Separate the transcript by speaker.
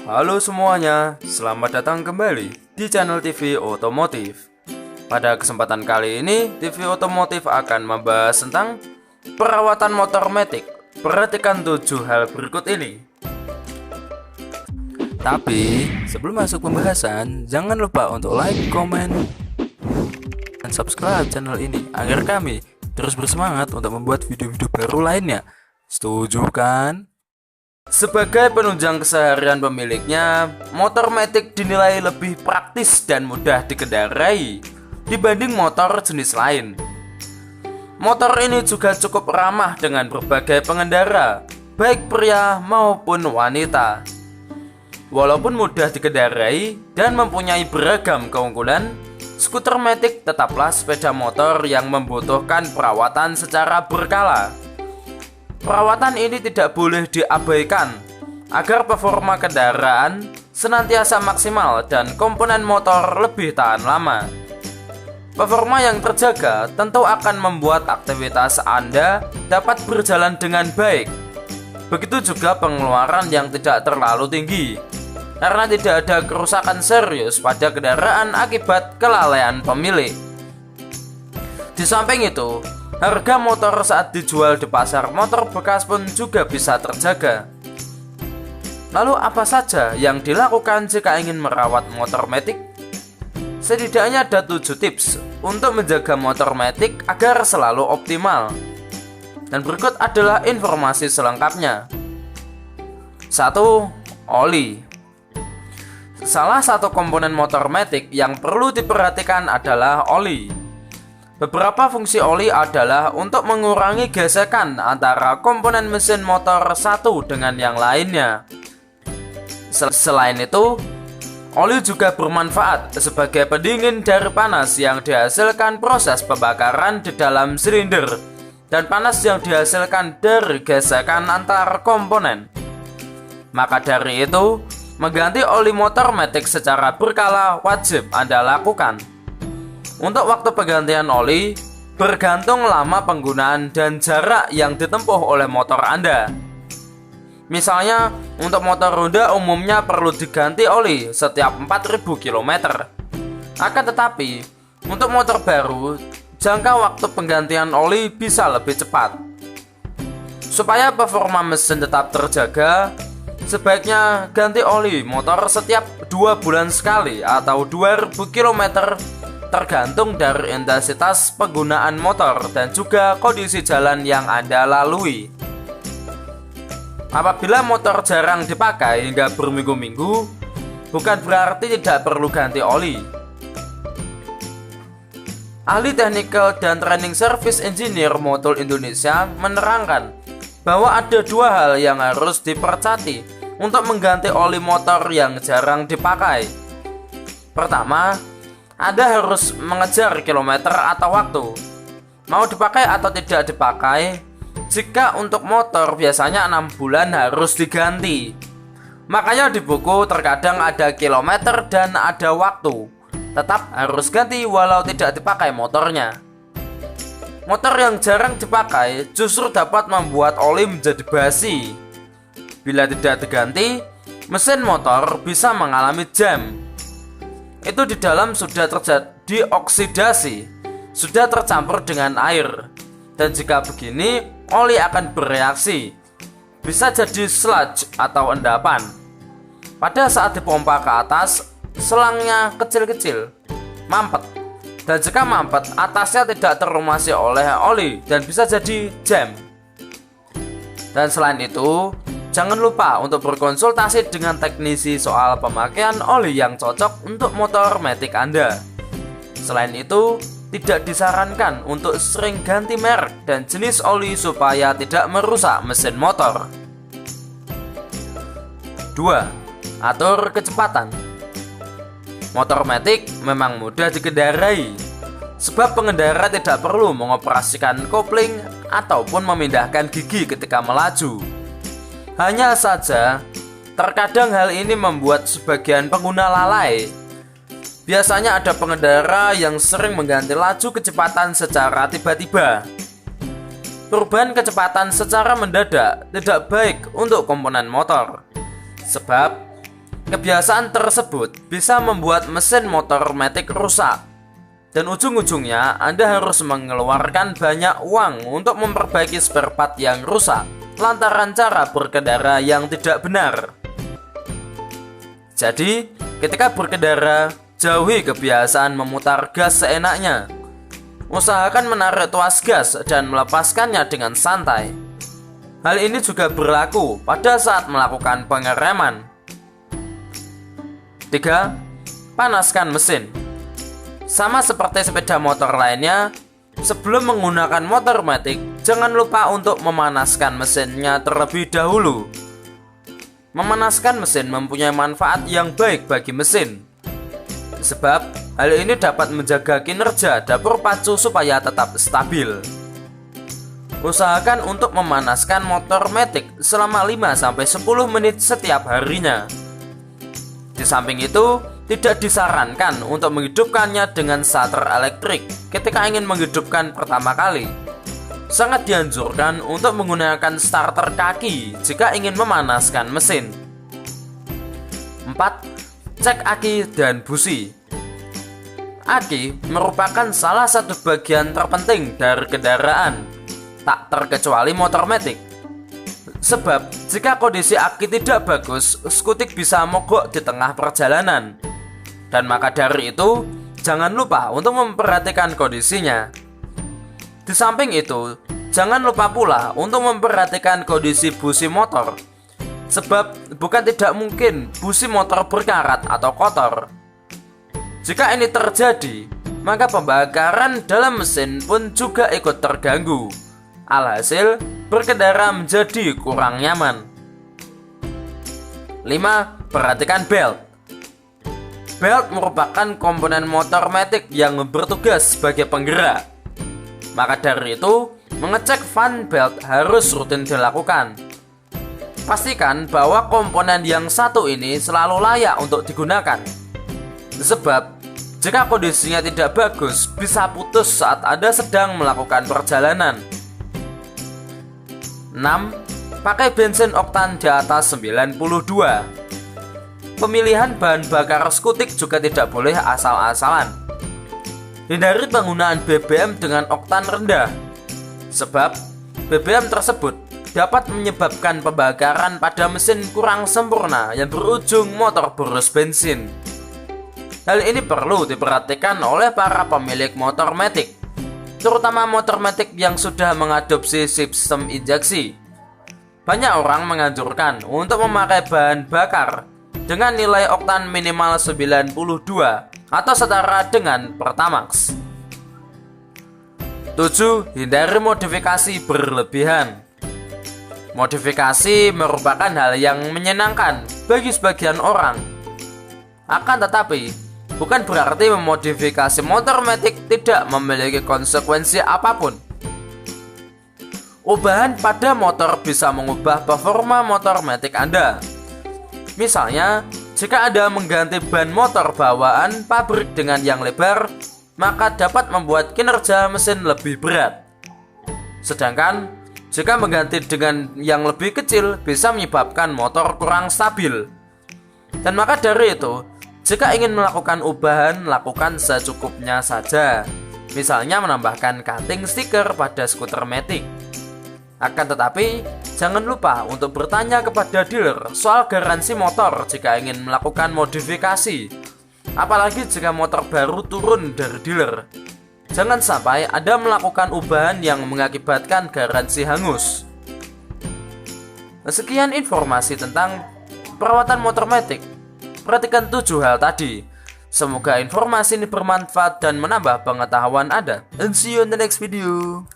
Speaker 1: Halo semuanya, selamat datang kembali di channel TV Otomotif. Pada kesempatan kali ini, TV Otomotif akan membahas tentang perawatan motor matic. Perhatikan 7 hal berikut ini. Tapi, sebelum masuk pembahasan, jangan lupa untuk like, komen, dan subscribe channel ini agar kami terus bersemangat untuk membuat video-video baru lainnya. Setuju kan? Sebagai penunjang keseharian pemiliknya, motor matic dinilai lebih praktis dan mudah dikendarai dibanding motor jenis lain. Motor ini juga cukup ramah dengan berbagai pengendara, baik pria maupun wanita. Walaupun mudah dikendarai dan mempunyai beragam keunggulan, skuter matic tetaplah sepeda motor yang membutuhkan perawatan secara berkala. Perawatan ini tidak boleh diabaikan agar performa kendaraan senantiasa maksimal dan komponen motor lebih tahan lama. Performa yang terjaga tentu akan membuat aktivitas Anda dapat berjalan dengan baik. Begitu juga pengeluaran yang tidak terlalu tinggi, karena tidak ada kerusakan serius pada kendaraan akibat kelalaian pemilik. Di samping itu, harga motor saat dijual di pasar motor bekas pun juga bisa terjaga. Lalu apa saja yang dilakukan jika ingin merawat motor matic? Setidaknya ada 7 tips untuk menjaga motor matic agar selalu optimal. Dan berikut adalah informasi selengkapnya. 1. Oli. Salah satu komponen motor matic yang perlu diperhatikan adalah oli. Beberapa fungsi oli adalah untuk mengurangi gesekan antara komponen mesin motor satu dengan yang lainnya. Selain itu, oli juga bermanfaat sebagai pendingin dari panas yang dihasilkan proses pembakaran di dalam silinder dan panas yang dihasilkan dari gesekan antar komponen. Maka dari itu, mengganti oli motor matic secara berkala wajib Anda lakukan. Untuk waktu penggantian oli, bergantung lama penggunaan dan jarak yang ditempuh oleh motor Anda. Misalnya, untuk motor Honda umumnya perlu diganti oli setiap 4.000 km. Akan tetapi, untuk motor baru, jangka waktu penggantian oli bisa lebih cepat. Supaya performa mesin tetap terjaga, sebaiknya ganti oli motor setiap 2 bulan sekali atau 2.000 km, tergantung dari intensitas penggunaan motor dan juga kondisi jalan yang Anda lalui. Apabila motor jarang dipakai hingga berminggu-minggu, bukan berarti tidak perlu ganti oli. Ahli Technical dan Training Service Engineer Motul Indonesia menerangkan bahwa ada 2 hal yang harus diperhati untuk mengganti oli motor yang jarang dipakai. Pertama, Anda harus mengejar kilometer atau waktu. Mau dipakai atau tidak dipakai? Jika untuk motor biasanya 6 bulan harus diganti. Makanya di buku terkadang ada kilometer dan ada waktu. Tetap harus ganti walau tidak dipakai motornya. Motor yang jarang dipakai justru dapat membuat oli menjadi basi. Bila tidak diganti, mesin motor bisa mengalami jam. Itu di dalam sudah terjadi oksidasi, sudah tercampur dengan air. Dan jika begini, oli akan bereaksi. Bisa jadi sludge atau endapan. Pada saat dipompa ke atas, selangnya kecil-kecil, mampet. Dan jika mampet, atasnya tidak terlumasi oleh oli dan bisa jadi jam. Dan selain itu, jangan lupa untuk berkonsultasi dengan teknisi soal pemakaian oli yang cocok untuk motor matic Anda. Selain itu, tidak disarankan untuk sering ganti merek dan jenis oli supaya tidak merusak mesin motor. 2. Atur kecepatan. Motor matic memang mudah dikendarai, sebab pengendara tidak perlu mengoperasikan kopling ataupun memindahkan gigi ketika melaju. Hanya saja, terkadang hal ini membuat sebagian pengguna lalai. Biasanya ada pengendara yang sering mengganti laju kecepatan secara tiba-tiba. Perubahan kecepatan secara mendadak tidak baik untuk komponen motor. Sebab Kebiasaan tersebut bisa membuat mesin motor matic rusak, dan ujung-ujungnya Anda harus mengeluarkan banyak uang untuk memperbaiki spare part yang rusak lantaran cara berkendara yang tidak benar. Jadi, ketika berkendara, jauhi kebiasaan memutar gas seenaknya. Usahakan menarik tuas gas dan melepaskannya dengan santai. Hal ini juga berlaku pada saat melakukan pengereman. 3. Panaskan mesin. Sama seperti sepeda motor lainnya, sebelum menggunakan motor matic, jangan lupa untuk memanaskan mesinnya terlebih dahulu. Memanaskan mesin mempunyai manfaat yang baik bagi mesin, sebab hal ini dapat menjaga kinerja dapur pacu supaya tetap stabil. Usahakan untuk memanaskan motor matic selama 5-10 menit setiap harinya. Di samping itu, tidak disarankan untuk menghidupkannya dengan starter elektrik ketika ingin menghidupkan pertama kali. Sangat dianjurkan untuk menggunakan starter kaki jika ingin memanaskan mesin. 4. Cek aki dan busi. Aki merupakan salah satu bagian terpenting dari kendaraan, tak terkecuali motor matic. Sebab, jika kondisi aki tidak bagus, skutik bisa mogok di tengah perjalanan. Dan maka dari itu, jangan lupa untuk memperhatikan kondisinya. Di samping itu, jangan lupa pula untuk memperhatikan kondisi busi motor. Sebab, bukan tidak mungkin busi motor berkarat atau kotor. Jika ini terjadi, maka pembakaran dalam mesin pun juga ikut terganggu. Alhasil, berkendara menjadi kurang nyaman. 5. Perhatikan belt. Belt merupakan komponen motor matic yang bertugas sebagai penggerak. Maka dari itu, mengecek fan belt harus rutin dilakukan. Pastikan bahwa komponen yang satu ini selalu layak untuk digunakan. Sebab, jika kondisinya tidak bagus, bisa putus saat Anda sedang melakukan perjalanan. 6. Pakai bensin oktan di atas 92. Pemilihan bahan bakar skutik juga tidak boleh asal-asalan. Hindari penggunaan BBM dengan oktan rendah, sebab BBM tersebut dapat menyebabkan pembakaran pada mesin kurang sempurna yang berujung motor boros bensin. Hal ini perlu diperhatikan oleh para pemilik motor matic, terutama motor matic yang sudah mengadopsi sistem injeksi. Banyak orang menganjurkan untuk memakai bahan bakar dengan nilai oktan minimal 92 atau setara dengan Pertamax. 7. Hindari modifikasi berlebihan. Modifikasi merupakan hal yang menyenangkan bagi sebagian orang. Akan tetapi, bukan berarti memodifikasi motor matic tidak memiliki konsekuensi apapun. Ubahan pada motor bisa mengubah performa motor matic Anda. Misalnya, jika Anda mengganti ban motor bawaan pabrik dengan yang lebar, maka dapat membuat kinerja mesin lebih berat. Sedangkan, jika mengganti dengan yang lebih kecil, bisa menyebabkan motor kurang stabil. Dan maka dari itu, jika ingin melakukan ubahan, lakukan secukupnya saja. Misalnya menambahkan cutting stiker pada skuter matic. Akan tetapi, jangan lupa untuk bertanya kepada dealer soal garansi motor jika ingin melakukan modifikasi. Apalagi jika motor baru turun dari dealer. Jangan sampai Anda melakukan ubahan yang mengakibatkan garansi hangus. Sekian informasi tentang perawatan motor matic. Perhatikan 7 hal tadi. Semoga informasi ini bermanfaat dan menambah pengetahuan Anda. And see you in the next video.